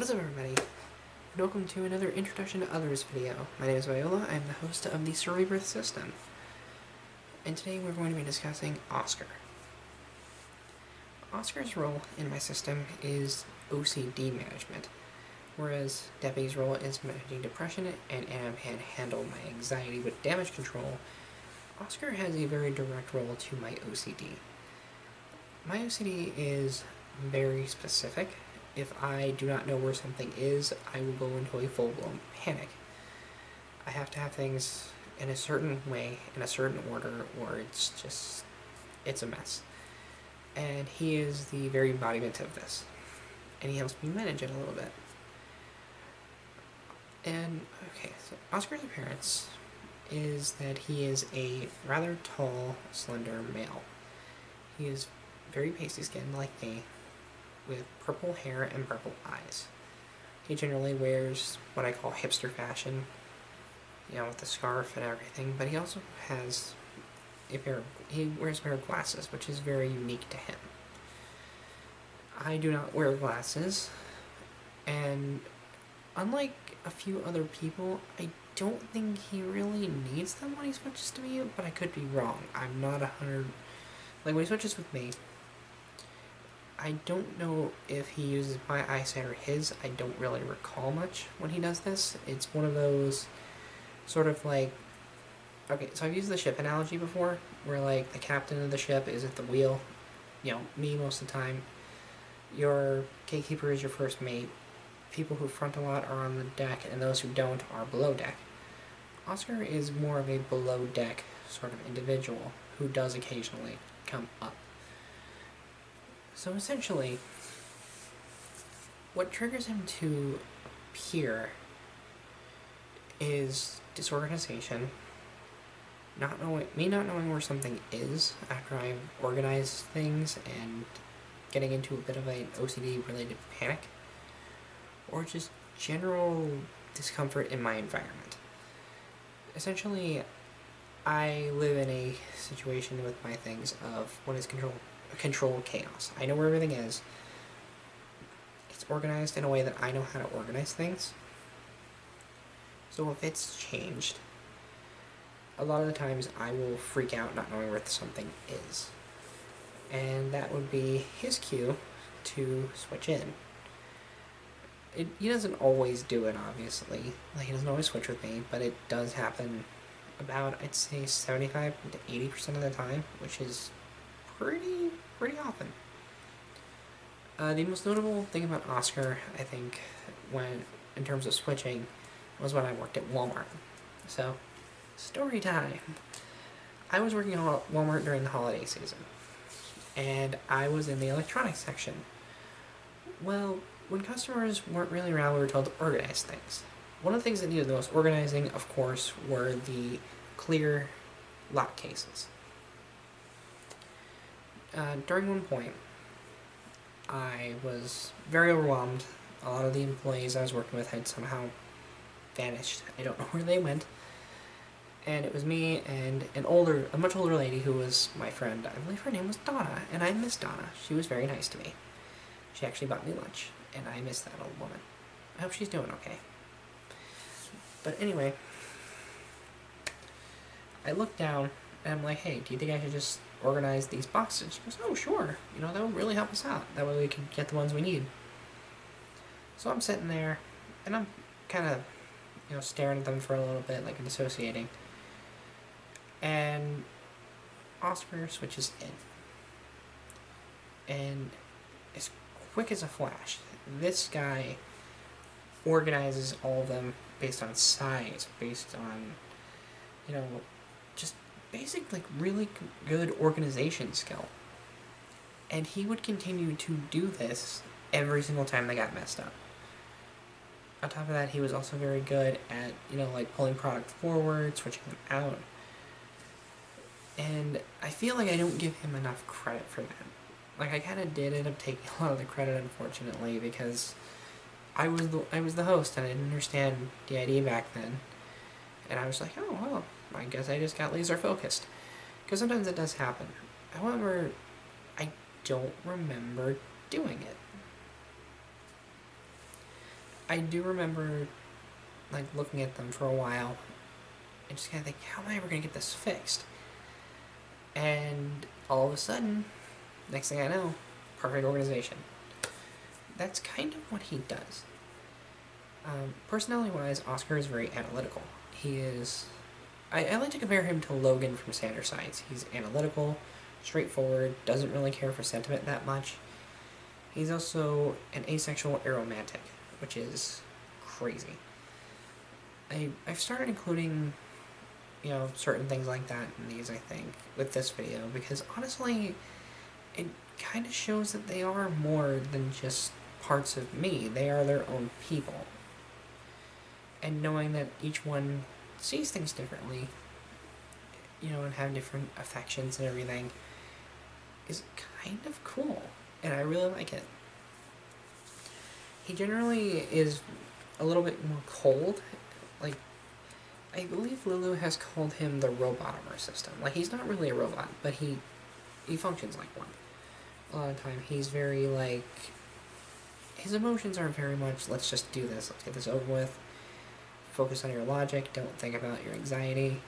What is up, everybody? Welcome to another Introduction to Others video. My name is Viola. I am the host of the Cerebrus system. And today we're going to be discussing Oscar. Oscar's role in my system is OCD management, whereas Debbie's role is managing depression and Anna can handle my anxiety with damage control. Oscar has a very direct role to my OCD. My OCD is very specific. If I do not know where something is, I will go into a full-blown panic. I have to have things in a certain way, in a certain order, or it's a mess. And he is the very embodiment of this. And he helps me manage it a little bit. And, okay, so Oscar's appearance is that he is a rather tall, slender male. He is very pasty skinned like me, with purple hair and purple eyes. He generally wears what I call hipster fashion, with the scarf and everything, but he also has he wears a pair of glasses, which is very unique to him. I do not wear glasses, and unlike a few other people, I don't think he really needs them when he switches to me, but I could be wrong. I'm not 100... Like, when he switches with me, I don't know if he uses my eyesight or his. I don't really recall much when he does this. It's one of those sort of like... Okay, so I've used the ship analogy before, where like the captain of the ship is at the wheel. Me most of the time. Your gatekeeper is your first mate. People who front a lot are on the deck, and those who don't are below deck. Oscar is more of a below deck sort of individual who does occasionally come up. So essentially, what triggers him to appear is disorganization, not knowing where something is after I've organized things and getting into a bit of an OCD-related panic, or just general discomfort in my environment. Essentially, I live in a situation with my things of what is controlled chaos. I know where everything is. It's organized in a way that I know how to organize things. So if it's changed, a lot of the times I will freak out not knowing where something is. And that would be his cue to switch in. He doesn't always do it, obviously. Like, he doesn't always switch with me, but it does happen about, I'd say, 75 to 80% of the time, which is pretty often. The most notable thing about Oscar, I think, in terms of switching, was when I worked at Walmart. So, story time. I was working at Walmart during the holiday season, and I was in the electronics section. Well, when customers weren't really around, we were told to organize things. One of the things that needed the most organizing, of course, were the clear lock cases. During one point, I was very overwhelmed. A lot of the employees I was working with had somehow vanished. I don't know where they went. And it was me and a much older lady who was my friend. I believe her name was Donna, and I miss Donna. She was very nice to me. She actually bought me lunch, and I miss that old woman. I hope she's doing okay. But anyway, I looked down, and I'm like, hey, do you think I should just organize these boxes? She goes, oh, sure. That would really help us out. That way we can get the ones we need. So I'm sitting there, and I'm kind of, staring at them for a little bit, like dissociating. And Oscar switches in. And as quick as a flash, this guy organizes all of them based on size, based on, just basic, really good organization skill. And he would continue to do this every single time they got messed up. On top of that, he was also very good at, pulling product forward, switching them out. And I feel like I don't give him enough credit for that. Like, I kind of did end up taking a lot of the credit, unfortunately, because I was the host, and I didn't understand DID back then. And I was like, oh, well, I guess I just got laser focused. Because sometimes it does happen. However, I don't remember doing it. I do remember, like, looking at them for a while and just kind of think, how am I ever going to get this fixed? And all of a sudden, next thing I know, perfect organization. That's kind of what he does. Personality-wise, Oscar is very analytical. He is... I like to compare him to Logan from Sanders Sides. He's analytical, straightforward, doesn't really care for sentiment that much. He's also an asexual aromantic, which is crazy. I've started including, certain things like that in these, I think, with this video, because honestly, it kind of shows that they are more than just parts of me. They are their own people. And knowing that each one sees things differently, and have different affections and everything, is kind of cool, and I really like it. He generally is a little bit more cold. Like, I believe Lulu has called him the robotomer system. Like, he's not really a robot, but he functions like one. A lot of the time, he's very, like, his emotions are very much, let's just do this, let's get this over with. Focus on your logic, don't think about your anxiety.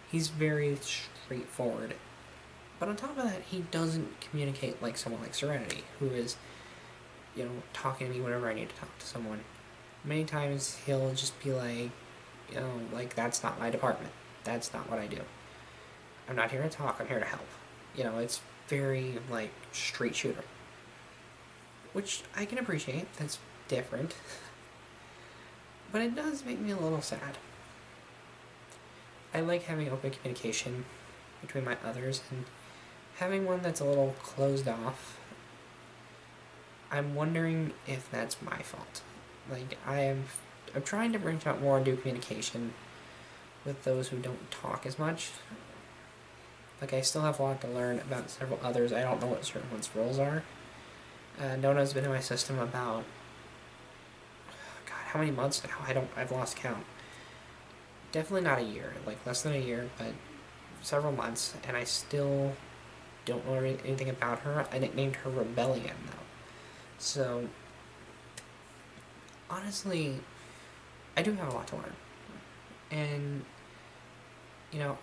He's very straightforward. But on top of that, he doesn't communicate like someone like Serenity, who is, talking to me whenever I need to talk to someone. Many times he'll just be like, that's not my department. That's not what I do. I'm not here to talk, I'm here to help. It's very, like, straight shooter. Which I can appreciate, that's different. But it does make me a little sad. I like having open communication between my others, and having one that's a little closed off, I'm wondering if that's my fault. Like, I'm trying to branch out more and do communication with those who don't talk as much. Like, I still have a lot to learn about several others. I don't know what certain ones' roles are. Nona's been in my system about, how many months now? I've lost count. Definitely not a year, like less than a year, but several months, and I still don't know anything about her. I nicknamed her Rebellion, though. So, honestly, I do have a lot to learn. And,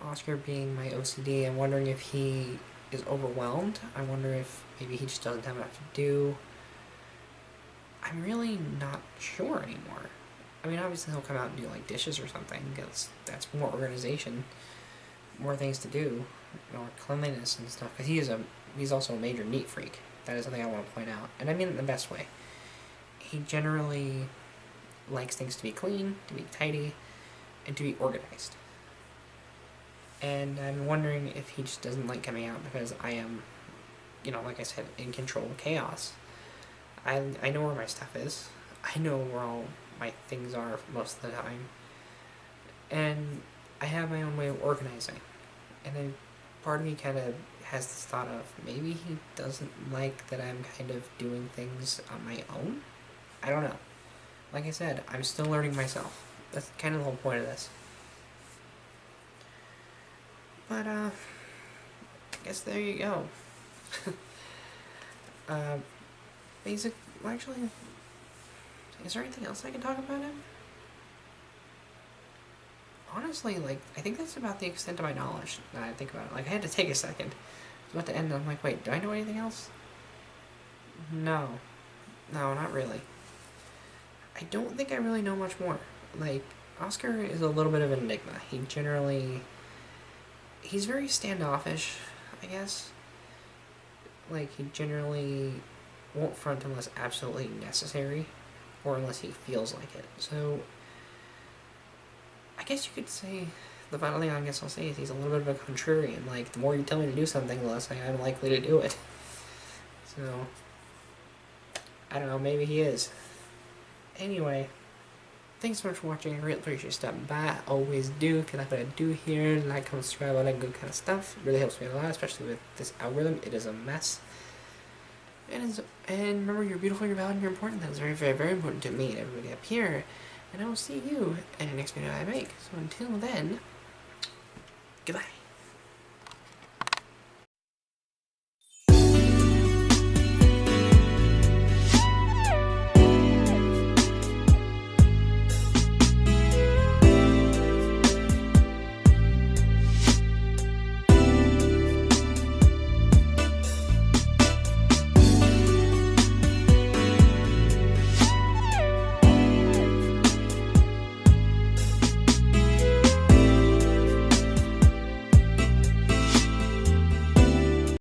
Oscar being my OCD, I'm wondering if he is overwhelmed. I wonder if maybe he just doesn't have enough to do. I'm really not sure anymore. I mean, obviously he'll come out and do, like, dishes or something, because that's more organization, more things to do, more cleanliness and stuff, because he's also a major neat freak. That is something I want to point out, and I mean it in the best way. He generally likes things to be clean, to be tidy, and to be organized. And I'm wondering if he just doesn't like coming out because I am, like I said, in control of chaos. I know where my stuff is. I know where all my things are most of the time. And I have my own way of organizing. And then part of me kind of has this thought of, maybe he doesn't like that I'm kind of doing things on my own? I don't know. Like I said, I'm still learning myself. That's kind of the whole point of this. But, I guess there you go. Actually, is there anything else I can talk about him? Honestly, like, I think that's about the extent of my knowledge, now that I think about it. Like, I had to take a second. It's about to end, and I'm like, wait, do I know anything else? No. No, not really. I don't think I really know much more. Like, Oscar is a little bit of an enigma. He's very standoffish, I guess. Like, he generally won't front unless absolutely necessary, or unless he feels like it. So, I guess you could say, the final thing I guess I'll say is he's a little bit of a contrarian. Like, the more you tell me to do something, the less I'm likely to do it. So, I don't know, maybe he is. Anyway, thanks so much for watching. I really appreciate you stopping by. I always do. If you like what I do here, like, comment, subscribe, all that good kind of stuff. It really helps me a lot, especially with this algorithm. It is a mess. And remember, you're beautiful, you're valid, and you're important. That is very, very, very important to me and everybody up here. And I will see you in the next video I make. So until then, goodbye.